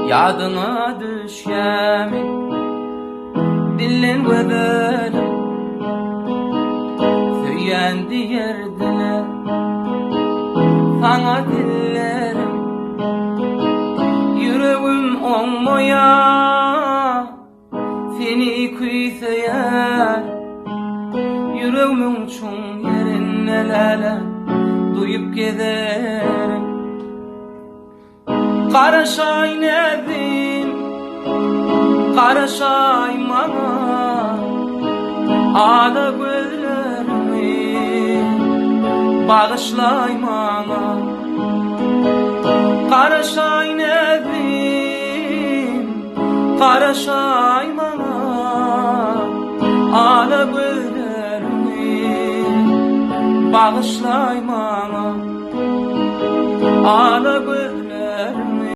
Yadıma düşemi Dilin gözelim Söylendi yerdiler Sana dillerim Yüreğim olmaya Seni kuyseyer Yüreğimin çoğun yerine lala Duyup giderim Karaşay nedim Karaşay mama Ağla gözlerimi Bağışlay mama Karaşay nedim Karaşay mama Ağla gözlerimi Bağışlay mama Ağla gözlerimi